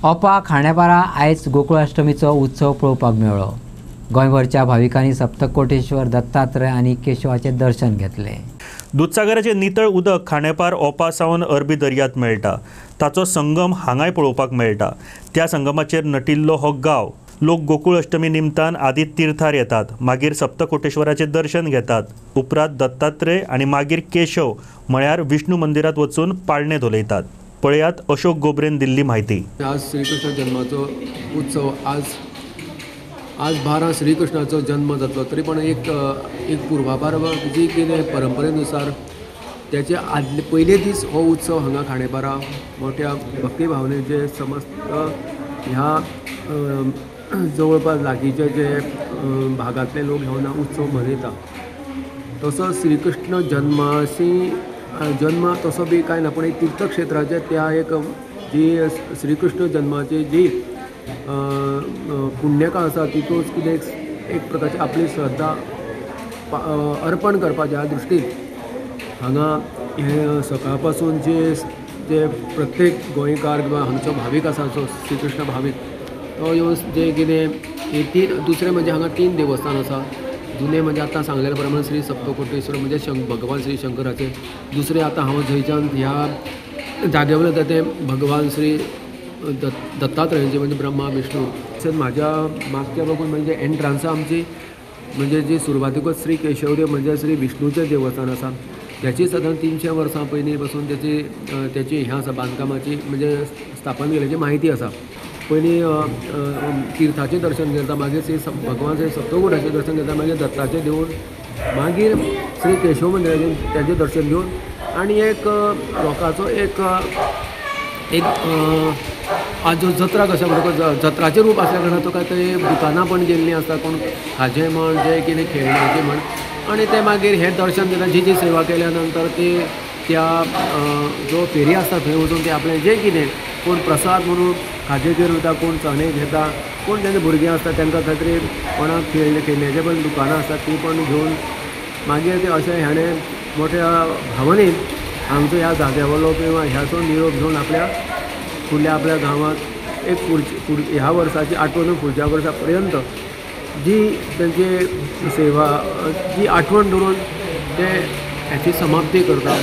ओपा खांडेपारा आयज गोकुळाष्टमीचो उत्सव पळोवपाक मेळ्ळो। गोंयभरच्या भाविकांनी सप्तकोटेश्वर दत्तात्रय आनी केशवाचे दर्शन घेतले। दूधसागराचे नितळ उदक खांडेपार ओपा सावन अरबी दर्यांत मेळटा। ताचो संगम हांगाय पळोवपाक मेळटा। त्या संगमाचेर नटिल्लो हो गांव लोक गोकुळ अष्टमी निमतान आदी तीर्थार येतात, मागीर सप्तकोटेश्वराचे दर्शन घेतात, उपरांत दत्तात्रय आनी मागीर केशव म्हळ्यार विष्णू मंदिरात वचून पाळणे धोलयतात। पळयात अशोक गोबरेन दिल्ली म्हायती। आज श्रीकृष्ण जन्माचो उत्सव आज 12 श्रीकृष्णाचो जन्म जातलो, तरी पण एक पूर्वापार जी कितें परंपरेनुसार त्याचे आदले पयले दीस हो उत्सव हांगा खांडेपारा मोठ्या भक्ती भावनेचे समस्त ह्या जवळपास लागींचे जे भागांतले लोक घेवन उत्सव मनयता। तसो श्रीकृष्ण जन्म तसो बी कांय ना, पण एक तीर्थक्षेत्राचे त्या एक जी श्रीकृष्ण जन्माची जी पुण्यकाळ आसा तितूंत कितें एक प्रकारची आपली श्रद्धा अर्पण करपाच्या दृश्टीन हांगा हे सकाळ पासून जे प्रत्येक गोंयकार किंवा हांगचो भावीक आसा जो श्रीकृष्ण भावीक तो येवन जे कितें दुसरें म्हणजे हांगा 3 देवस्थान आसा। जुने म्हणजे आतां सांगलेल्या प्रमाणे श्री सप्तकोटेश्वर म्हणजे भगवान श्री शंकराचे, दुसरे आतां हांव थंयच्यान ह्या जाग्यावर येता ते भगवान श्री दत्तात्रयांचे म्हणजे ब्रह्मा विष्णू। तशेंच म्हाज्या मागच्या बघून म्हणजे एंट्रांसा आमची म्हणजे जी सुरवातीकूच श्री केशवदेव म्हणजे श्री विष्णूचें देवस्थान आसा, त्याची साधारण 300 वर्सां पयलीं पासून त्याची हें आसा बांदकामाची म्हणजे स्थापन केल्याची म्हायती आसा। पयलीं तीर्थाचें दर्शन करता, मागीर श्री भगवान श्री सप्तकोटेचें दर्शन करता, मागीर दत्ताचें देवूळ, मागीर श्री केशव मंदिराचें त्याचें दर्शन घेवन आनी एक लोकांचो एक आज जो जत्रा कशें म्हणटा जत्राचें रूप आसल्या कारणान तुका थंय दुकानां पण गेल्लीं आसता, कोण खाजें म्हण जें कितें खेळण्याचें म्हण, आनी ते मागीर हें दर्शन घेता। जी सेवा केल्या नंतर ते त्या जो फेरी आसता थंय वचून ते आपलें जें कितें कोण प्रसाद म्हणून खाजेचेर वयता, कोण चणे घेता, कोण तेंचे भुरगीं आसता तांकां खातीर कोणाक खेळण्याचें पण दुकानां आसतात ती पण घेवन मागीर ते अशें ह्याणें मोठ्या भावनेन हांगचो ह्या जाग्यावयलो किंवा ह्याचो निरोप घेवन फुडल्या आपल्या गांवांत एक ह्या वर्साची आठवण फुडच्या वर्सा पर्यंत जी तेंची सेवा जी आठवण दवरून ते हाची समाप्ती करता।